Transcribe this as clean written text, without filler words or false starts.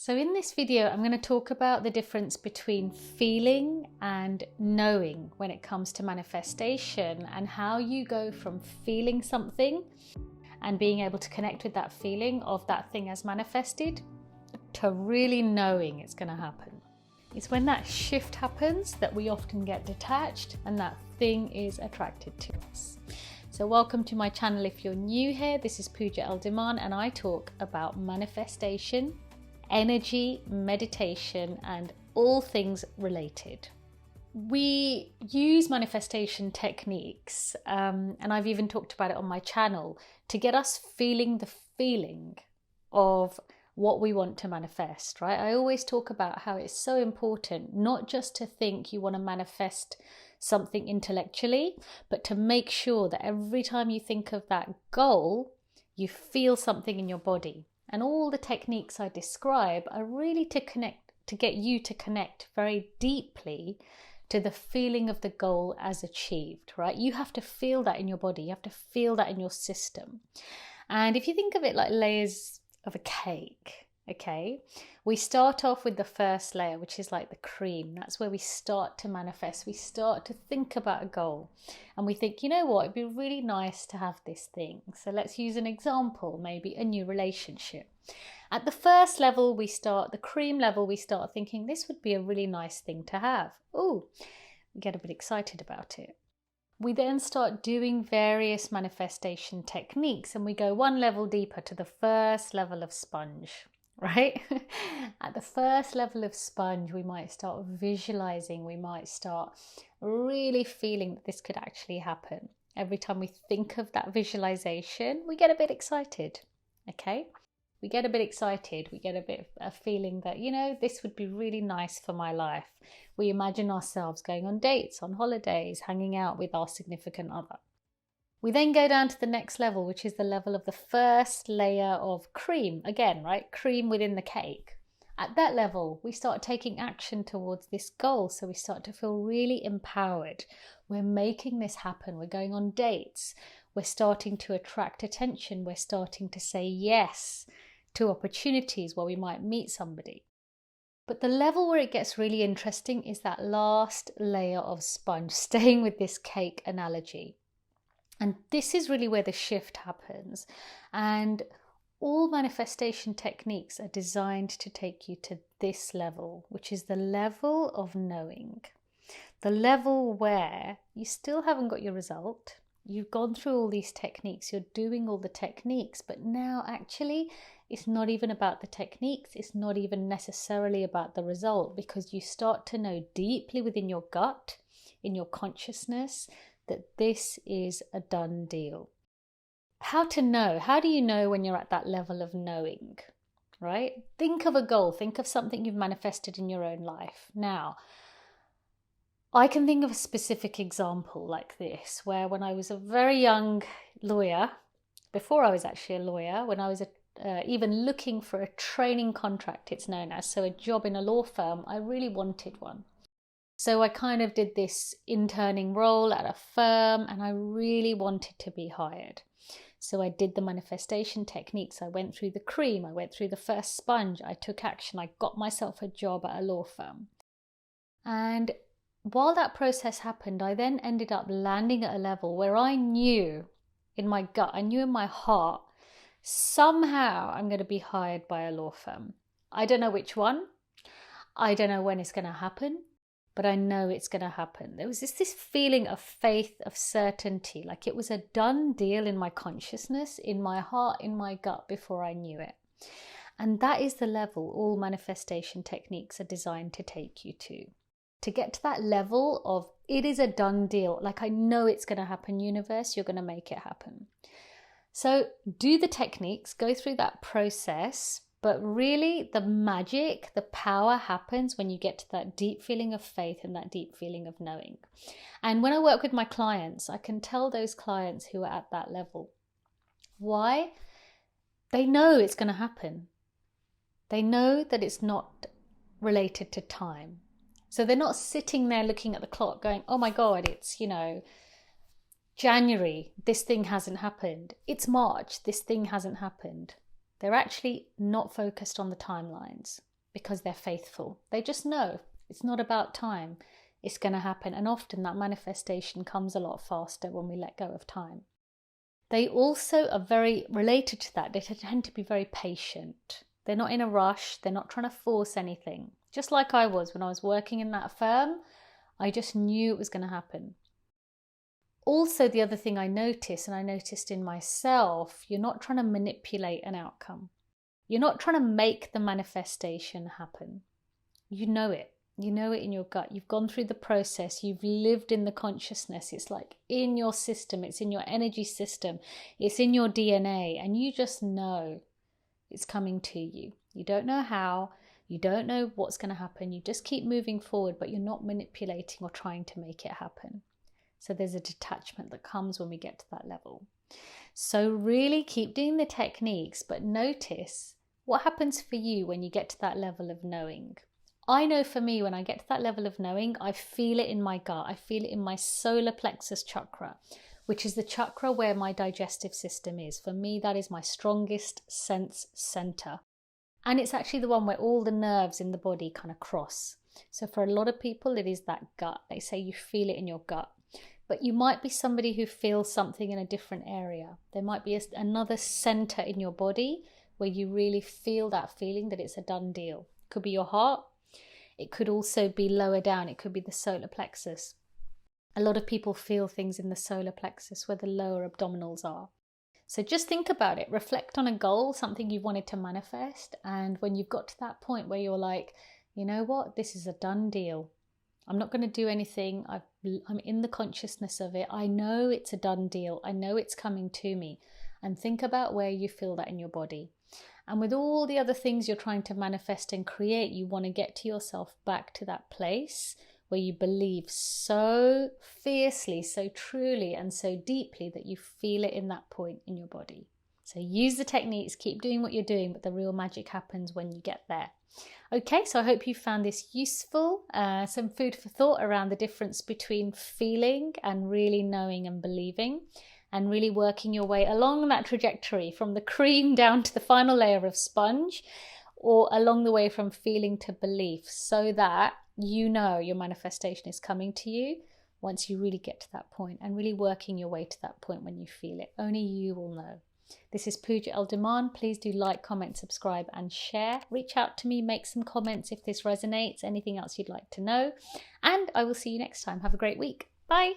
So in this video, I'm going to talk about the difference between feeling and knowing when it comes to manifestation, and how you go from feeling something and being able to connect with that feeling of that thing as manifested to really knowing it's going to happen. It's when that shift happens that we often get detached and that thing is attracted to us. So welcome to my channel. If you're new here, this is Pooja Eldiman and I talk about manifestation, energy, meditation, and all things related. We use manifestation techniques, and I've even talked about it on my channel, to get us feeling the feeling of what we want to manifest, right? I always talk about how it's so important not just to think you want to manifest something intellectually, but to make sure that every time you think of that goal, you feel something in your body. And all the techniques I describe are really to get you to connect very deeply to the feeling of the goal as achieved, right? You have to feel that in your body. You have to feel that in your system. And if you think of it like layers of a cake, okay, we start off with the first layer, which is like the cream. That's where we start to manifest. We start to think about a goal and we think, you know what, it'd be really nice to have this thing. So let's use an example, maybe a new relationship. At the first level, the cream level, we start thinking this would be a really nice thing to have. Oh, we get a bit excited about it. We then start doing various manifestation techniques and we go one level deeper to the first level of sponge, right? At the first level of sponge, we might start visualizing, we might start really feeling that this could actually happen. Every time we think of that visualization, we get a bit excited, okay? We get a bit excited, we get a bit of a feeling that, you know, this would be really nice for my life. We imagine ourselves going on dates, on holidays, hanging out with our significant other. We then go down to the next level, which is the level of the first layer of cream. Again, right? Cream within the cake. At that level, we start taking action towards this goal. So we start to feel really empowered. We're making this happen. We're going on dates. We're starting to attract attention. We're starting to say yes to opportunities where we might meet somebody. But the level where it gets really interesting is that last layer of sponge, staying with this cake analogy. And this is really where the shift happens. And all manifestation techniques are designed to take you to this level, which is the level of knowing. The level where you still haven't got your result. You've gone through all these techniques, you're doing all the techniques, but now actually it's not even about the techniques, it's not even necessarily about the result, because you start to know deeply within your gut, in your consciousness, that this is a done deal. How to know? How do you know when you're at that level of knowing, right? Think of a goal, think of something you've manifested in your own life. Now, I can think of a specific example like this, where when I was a very young lawyer, before I was actually a lawyer, when I was even looking for a training contract, it's known as, so a job in a law firm, I really wanted one. So I kind of did this interning role at a firm and I really wanted to be hired. So I did the manifestation techniques. I went through the cream, I went through the first sponge, I took action, I got myself a job at a law firm. And while that process happened, I then ended up landing at a level where I knew in my gut, I knew in my heart, somehow I'm going to be hired by a law firm. I don't know which one. I don't know when it's going to happen, but I know it's going to happen. There was this feeling of faith, of certainty, like it was a done deal in my consciousness, in my heart, in my gut before I knew it. And that is the level all manifestation techniques are designed to take you to get to that level of it is a done deal. Like I know it's going to happen, universe, you're going to make it happen. So do the techniques, go through that process, but really the magic, the power happens when you get to that deep feeling of faith and that deep feeling of knowing. And when I work with my clients, I can tell those clients who are at that level. Why? They know it's going to happen. They know that it's not related to time. So they're not sitting there looking at the clock going, oh my God, it's, January, this thing hasn't happened. It's March, this thing hasn't happened. They're actually not focused on the timelines. because they're faithful. They just know it's not about time, it's going to happen. And often that manifestation comes a lot faster when we let go of time. They also are very related to that. They tend to be very patient. They're not in a rush. They're not trying to force anything. Just like I was when I was working in that firm, I just knew it was going to happen. Also, the other thing I noticed, and I noticed in myself, you're not trying to manipulate an outcome. You're not trying to make the manifestation happen. You know it. You know it in your gut. You've gone through the process. You've lived in the consciousness. It's like in your system. It's in your energy system. It's in your DNA. And you just know it's coming to you. You don't know how. You don't know what's going to happen. You just keep moving forward, but you're not manipulating or trying to make it happen. So there's a detachment that comes when we get to that level. So really keep doing the techniques, but notice what happens for you when you get to that level of knowing. I know for me, when I get to that level of knowing, I feel it in my gut. I feel it in my solar plexus chakra, which is the chakra where my digestive system is. For me, that is my strongest sense center. And it's actually the one where all the nerves in the body kind of cross. So for a lot of people, it is that gut. They say you feel it in your gut. But you might be somebody who feels something in a different area. There might be another center in your body where you really feel that feeling that it's a done deal. It could be your heart. It could also be lower down. It could be the solar plexus. A lot of people feel things in the solar plexus where the lower abdominals are. So just think about it. Reflect on a goal, something you've wanted to manifest. And when you've got to that point where you're like, you know what, this is a done deal. I'm not going to do anything. I'm in the consciousness of it. I know it's a done deal. I know it's coming to me. And think about where you feel that in your body. And with all the other things you're trying to manifest and create, you want to get to yourself back to that place where you believe so fiercely, so truly, and so deeply that you feel it in that point in your body. So use the techniques, keep doing what you're doing, but the real magic happens when you get there. Okay, so I hope you found this useful, some food for thought around the difference between feeling and really knowing and believing, and really working your way along that trajectory from the cream down to the final layer of sponge, or along the way from feeling to belief, so that you know your manifestation is coming to you once you really get to that point, and really working your way to that point when you feel it. Only you will know. This is Pooja Eldaman. Please do like, comment, subscribe and share. Reach out to me, make some comments if this resonates, anything else you'd like to know. And I will see you next time. Have a great week. Bye.